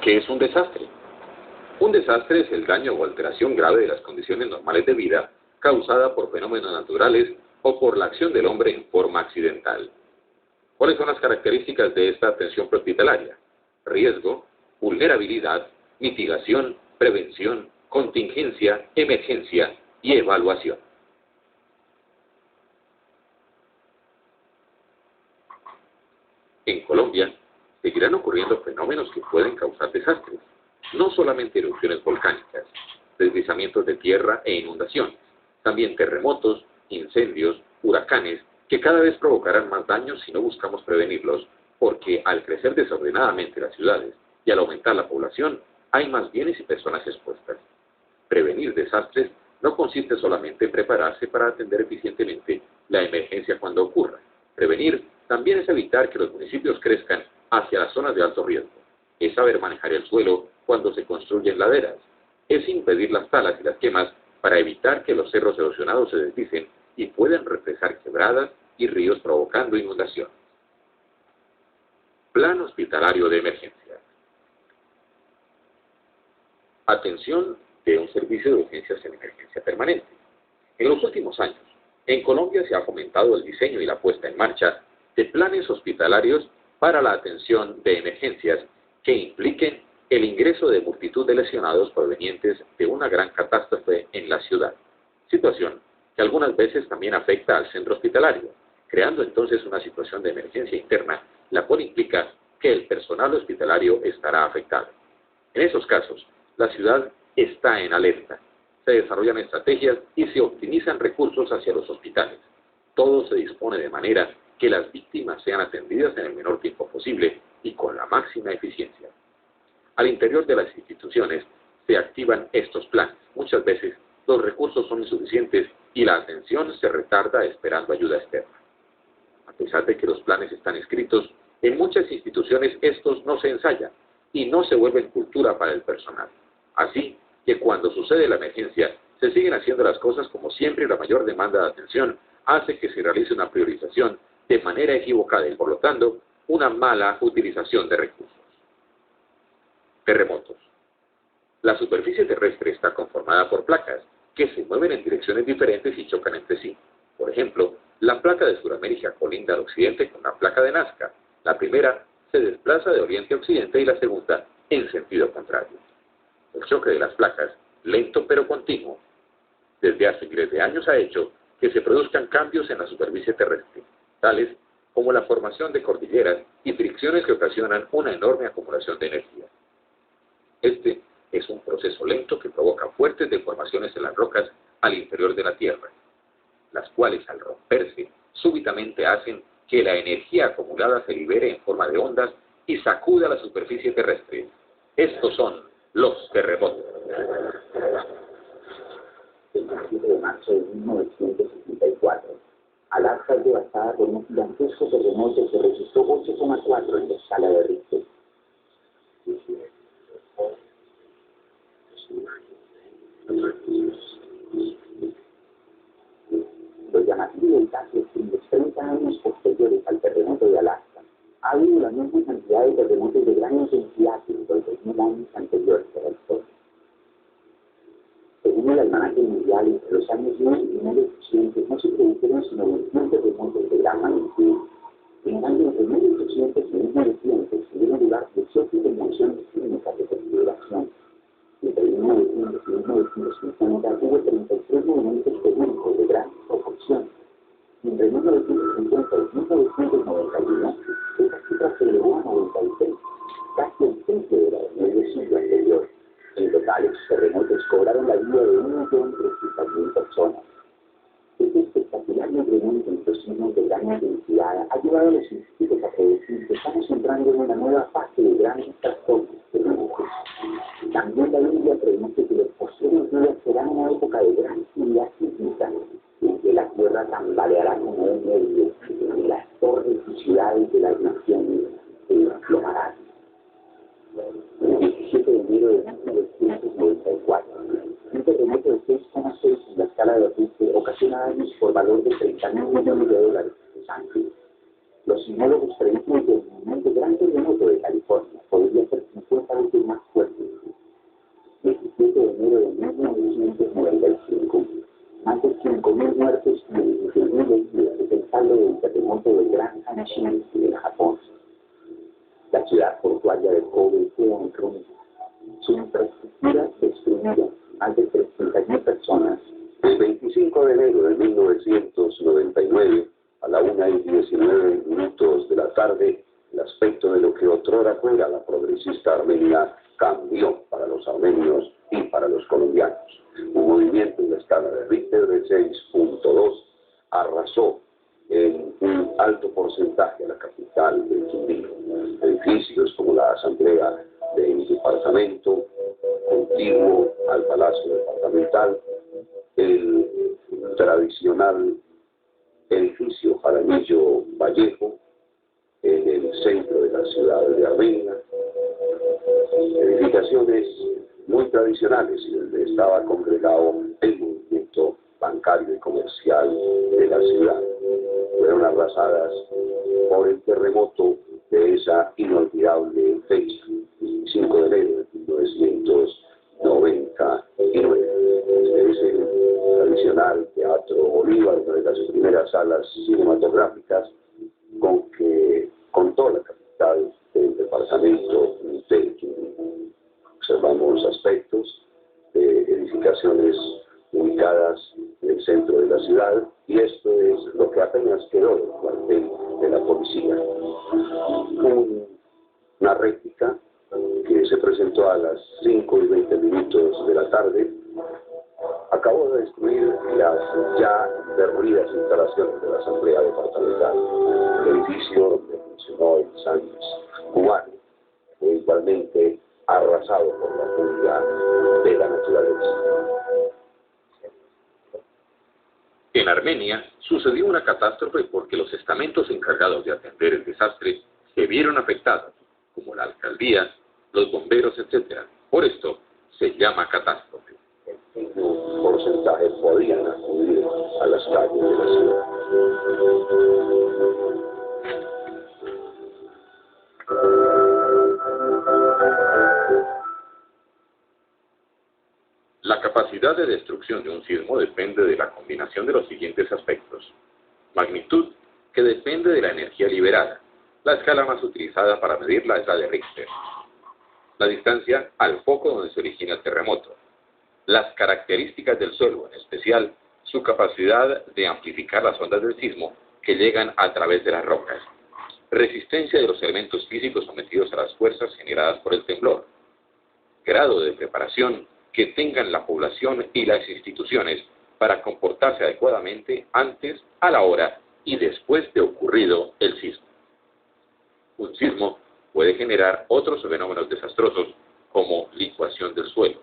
¿Qué es un desastre? Un desastre es el daño o alteración grave de las condiciones normales de vida causada por fenómenos naturales o por la acción del hombre en forma accidental. ¿Cuáles son las características de esta atención prehospitalaria? Riesgo, vulnerabilidad, mitigación, prevención, contingencia, emergencia y evaluación. En Colombia, seguirán ocurriendo fenómenos que pueden causar desastres, no solamente erupciones volcánicas, deslizamientos de tierra e inundaciones, también terremotos, incendios, huracanes, que cada vez provocarán más daños si no buscamos prevenirlos, porque al crecer desordenadamente las ciudades y al aumentar la población, hay más bienes y personas expuestas. Prevenir desastres no consiste solamente en prepararse para atender eficientemente la emergencia cuando ocurra. Prevenir también es evitar que los municipios crezcan hacia las zonas de alto riesgo. Es saber manejar el suelo cuando se construyen laderas. Es impedir las talas y las quemas para evitar que los cerros erosionados se deslicen y puedan represar quebradas y ríos provocando inundaciones. Plan hospitalario de emergencia. Atención de un servicio de urgencias en emergencia permanente. En los últimos años, en Colombia se ha fomentado el diseño y la puesta en marcha de planes hospitalarios para la atención de emergencias que impliquen el ingreso de multitud de lesionados provenientes de una gran catástrofe en la ciudad, situación que algunas veces también afecta al centro hospitalario, creando entonces una situación de emergencia interna, la cual implica que el personal hospitalario estará afectado. En esos casos, la ciudad está en alerta, se desarrollan estrategias y se optimizan recursos hacia los hospitales. Todo se dispone de manera que las víctimas sean atendidas en el menor tiempo posible y con la máxima eficiencia. Al interior de las instituciones se activan estos planes. Muchas veces los recursos son insuficientes y la atención se retarda esperando ayuda externa. A pesar de que los planes están escritos, en muchas instituciones estos no se ensayan y no se vuelven cultura para el personal. Así que cuando sucede la emergencia, se siguen haciendo las cosas como siempre y la mayor demanda de atención hace que se realice una priorización de manera equivocada y, por lo tanto, una mala utilización de recursos. Terremotos. La superficie terrestre está conformada por placas que se mueven en direcciones diferentes y chocan entre sí. Por ejemplo, la placa de Sudamérica colinda al occidente con la placa de Nazca. La primera se desplaza de oriente a occidente y la segunda en sentido contrario. El choque de las placas, lento pero continuo, desde hace miles de años ha hecho que se produzcan cambios en la superficie terrestre, tales como la formación de cordilleras y fricciones que ocasionan una enorme acumulación de energía. Este es un proceso lento que provoca fuertes deformaciones en las rocas al interior de la Tierra, las cuales al romperse súbitamente hacen que la energía acumulada se libere en forma de ondas y sacuda la superficie terrestre. Estos son los terremotos. El 17 de marzo de 1964, Alaska es devastada por un gigantesco terremoto que registró 8,4 en la escala de Richter. Lo llamativo del caso es que en los 30 años posteriores al terremoto de Alaska, ha habido la misma cantidad de terremotos de gran intensidad que en los 2000 años anteriores a la historia. Según el almanaque mundial, entre los años 1000 y 1800 no se produjeron sino 21 terremotos de gran magnitud. En cambio, entre 1800 y 1900 se dieron lugar 18 conmociones sísmicas de configuración. Entre 1900 y 1950 hubo 33 movimientos telúricos de gran proporción. Y entre 1950 y 1991, esta cifra se elevó a 96, casi el triple de la del medio siglo anterior. En total, estos terremotos cobraron la vida de 1.300.000 personas. Este espectacular incremento en los signos de gran intensidad ha llevado a los científicos a predecir que estamos entrando en una nueva fase de grandes catástrofes telúricos. También la Biblia predice que los posteriores días serán una época de gran actividad sísmica, en que la tierra tambaleará como un nervio, y las torres y ciudades de las naciones se desplomarán. El 17 de enero de 1994, un terremoto de 6,6 en la escala de Richter ocasiona daños por valor de $30.000 millones de dólares en Los Ángeles. Los sinólogos predicen que el inminente gran terremoto de California podría ser 50 veces más Shinsei en Japón. La ciudad portuaria de Kobe quedó en ruinas. Su infraestructura destruida, más de 300.000 personas. El 25 de enero de 1999, a la 1:19 de la tarde, el aspecto de lo que otrora fuera la progresista armenia cambió para los armenios y para los colombianos. Un movimiento en la escala de Richter de 6.2 arrasó en un alto porcentaje a la capital del Quindío. Edificios como la Asamblea del Departamento, contiguo al Palacio Departamental, el tradicional edificio Jaramillo Vallejo, en el centro de la ciudad de Armenia, edificaciones muy tradicionales y donde estaba congregado el movimiento bancario y comercial de la ciudad. Fueron arrasadas por el terremoto de esa inolvidable fecha, 25 de enero de 1999. Este es el tradicional Teatro Bolívar, una de las primeras salas cinematográficas con que contó la capital del departamento del Quindío. Observamos aspectos de edificaciones ubicadas en el centro de la ciudad, y esto es lo que apenas quedó del cuartel de la policía. Una réplica que se presentó a las 5:20 de la tarde acabó de destruir las ya derruidas instalaciones de la Asamblea Departamental. El edificio donde funcionó el Sándwich cubano fue igualmente arrasado por la furia de la naturaleza. En Armenia sucedió una catástrofe porque los estamentos encargados de atender el desastre se vieron afectados, como la alcaldía, los bomberos, etc. Por esto se llama catástrofe. El porcentaje podían acudir a las calles de la ciudad. La capacidad de destrucción de un sismo depende de la combinación de los siguientes aspectos. Magnitud, que depende de la energía liberada. La escala más utilizada para medirla es la de Richter. La distancia al foco donde se origina el terremoto. Las características del suelo, en especial su capacidad de amplificar las ondas del sismo que llegan a través de las rocas. Resistencia de los elementos físicos sometidos a las fuerzas generadas por el temblor. Grado de preparación que tengan la población y las instituciones para comportarse adecuadamente antes, a la hora y después de ocurrido el sismo. Un sismo puede generar otros fenómenos desastrosos como licuación del suelo,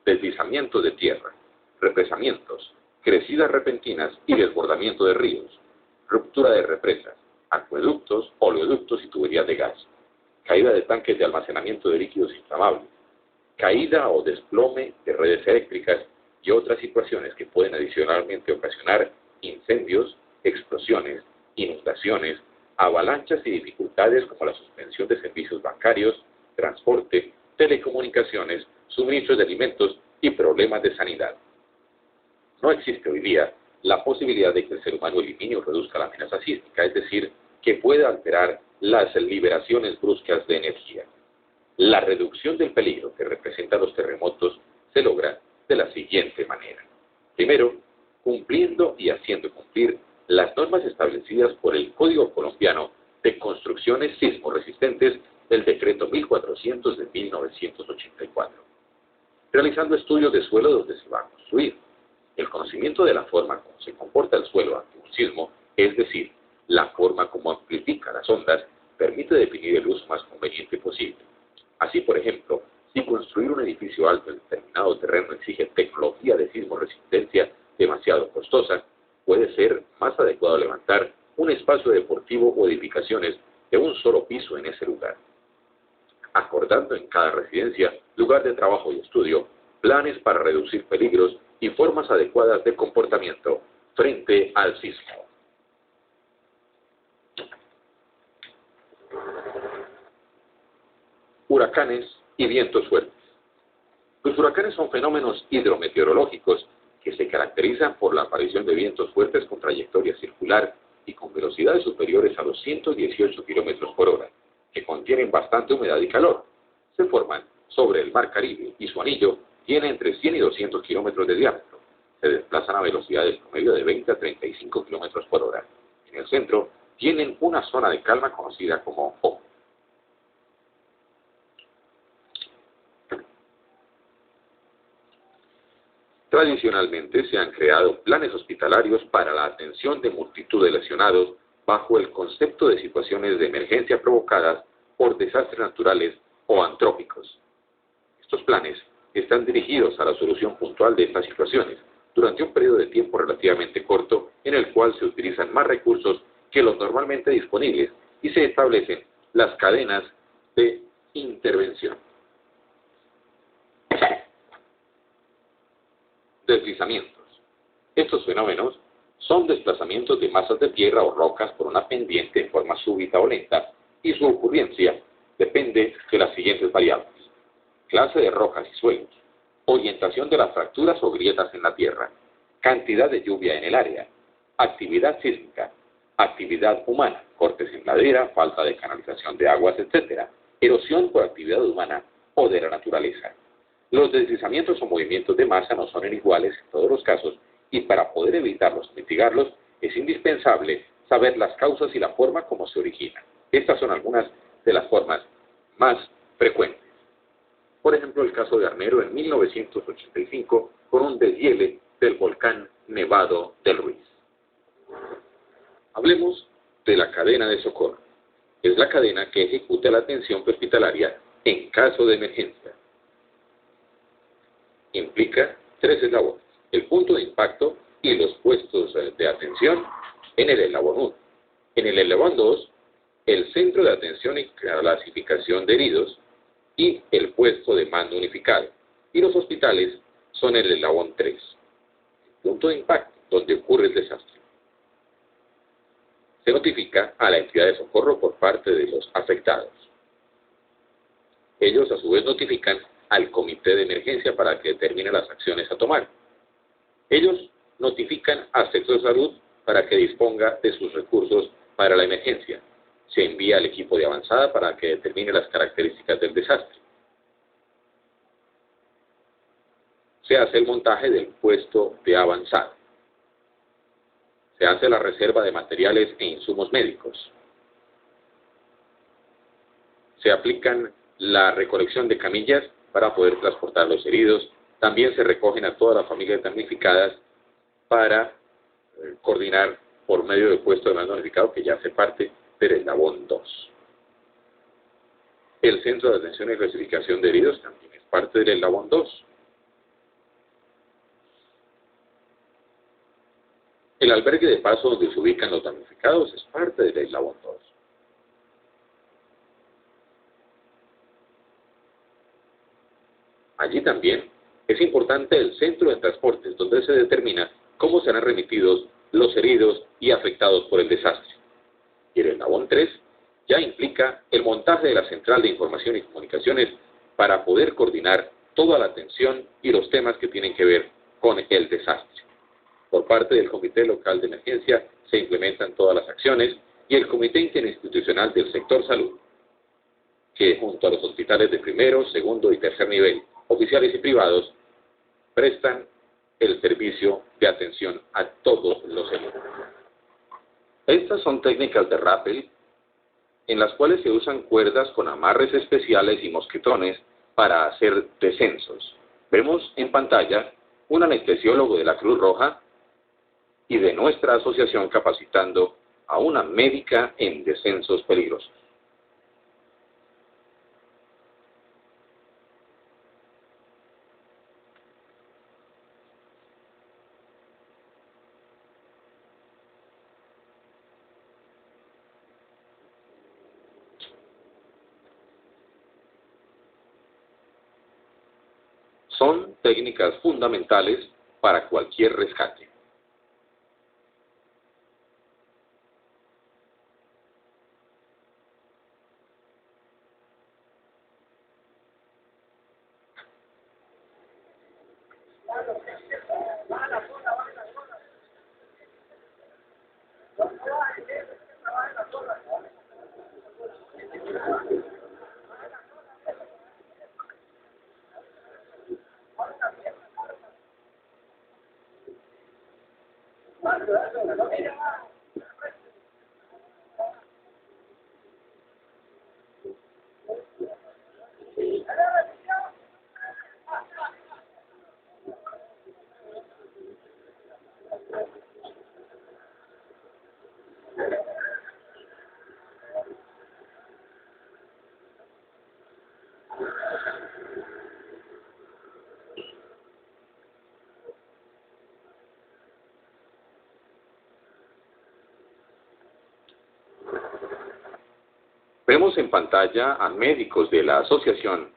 deslizamiento de tierra, represamientos, crecidas repentinas y desbordamiento de ríos, ruptura de represas, acueductos, oleoductos y tuberías de gas, caída de tanques de almacenamiento de líquidos inflamables, caída o desplome de redes eléctricas y otras situaciones que pueden adicionalmente ocasionar incendios, explosiones, inundaciones, avalanchas y dificultades como la suspensión de servicios bancarios, transporte, telecomunicaciones, suministros de alimentos y problemas de sanidad. No existe hoy día la posibilidad de que el ser humano elimine o reduzca la amenaza sísmica, es decir, que pueda alterar las liberaciones bruscas de energía. La reducción del peligro que representan los terremotos se logra de la siguiente manera. Primero, cumpliendo y haciendo cumplir las normas establecidas por el Código Colombiano de Construcciones Sismoresistentes del Decreto 1400 de 1984. Realizando estudios de suelo donde se va a construir. El conocimiento de la forma como se comporta el suelo ante un sismo, es decir, la forma como amplifica las ondas, permite definir el uso más conveniente posible. Así, por ejemplo, si construir un edificio alto en determinado terreno exige tecnología de sismoresistencia demasiado costosa, puede ser más adecuado levantar un espacio deportivo o edificaciones de un solo piso en ese lugar. Acordando en cada residencia, lugar de trabajo y estudio, planes para reducir peligros y formas adecuadas de comportamiento frente al sismo. Huracanes y vientos fuertes. Los huracanes son fenómenos hidrometeorológicos que se caracterizan por la aparición de vientos fuertes con trayectoria circular y con velocidades superiores a los 118 kilómetros por hora, que contienen bastante humedad y calor. Se forman sobre el Mar Caribe y su anillo tiene entre 100 y 200 kilómetros de diámetro. Se desplazan a velocidades promedio de 20 a 35 kilómetros por hora. En el centro tienen una zona de calma conocida como O. Tradicionalmente se han creado planes hospitalarios para la atención de multitud de lesionados bajo el concepto de situaciones de emergencia provocadas por desastres naturales o antrópicos. Estos planes están dirigidos a la solución puntual de estas situaciones durante un periodo de tiempo relativamente corto en el cual se utilizan más recursos que los normalmente disponibles y se establecen las cadenas de intervención. Deslizamientos. Estos fenómenos son desplazamientos de masas de tierra o rocas por una pendiente en forma súbita o lenta y su ocurrencia depende de las siguientes variables: clase de rocas y suelos, orientación de las fracturas o grietas en la tierra, cantidad de lluvia en el área, actividad sísmica, actividad humana, cortes en ladera, falta de canalización de aguas, etc., erosión por actividad humana o de la naturaleza. Los deslizamientos o movimientos de masa no son iguales en todos los casos y para poder evitarlos o mitigarlos es indispensable saber las causas y la forma como se originan. Estas son algunas de las formas más frecuentes. Por ejemplo, el caso de Armero en 1985 con un deshiele del volcán Nevado del Ruiz. Hablemos de la cadena de socorro. Es la cadena que ejecuta la atención hospitalaria en caso de emergencia. Implica tres eslabones: el punto de impacto y los puestos de atención en el eslabón 1. En el eslabón 2, el centro de atención y clasificación de heridos y el puesto de mando unificado. Y los hospitales son el eslabón 3. El punto de impacto, donde ocurre el desastre. Se notifica a la entidad de socorro por parte de los afectados. Ellos a su vez notifican al comité de emergencia para que determine las acciones a tomar. Ellos notifican al sector de salud para que disponga de sus recursos para la emergencia. Se envía al equipo de avanzada para que determine las características del desastre. Se hace el montaje del puesto de avanzada. Se hace la reserva de materiales e insumos médicos. Se aplican la recolección de camillas para poder transportar los heridos. También se recogen a todas las familias damnificadas para coordinar por medio del puesto de mando unificado, que ya hace parte del eslabón 2. El centro de atención y clasificación de heridos también es parte del eslabón 2. El albergue de paso donde se ubican los damnificados es parte del eslabón 2. Allí también es importante el centro de transportes, donde se determina cómo serán remitidos los heridos y afectados por el desastre. Y el eslabón 3 ya implica el montaje de la central de información y comunicaciones para poder coordinar toda la atención y los temas que tienen que ver con el desastre. Por parte del Comité Local de Emergencia se implementan todas las acciones y el Comité Interinstitucional del Sector Salud, que junto a los hospitales de primero, segundo y tercer nivel, oficiales y privados, prestan el servicio de atención a todos los heridos. Estas son técnicas de rappel en las cuales se usan cuerdas con amarres especiales y mosquetones para hacer descensos. Vemos en pantalla un anestesiólogo de la Cruz Roja y de nuestra asociación capacitando a una médica en descensos peligrosos. Son técnicas fundamentales para cualquier rescate. Vemos en pantalla a médicos de la Asociación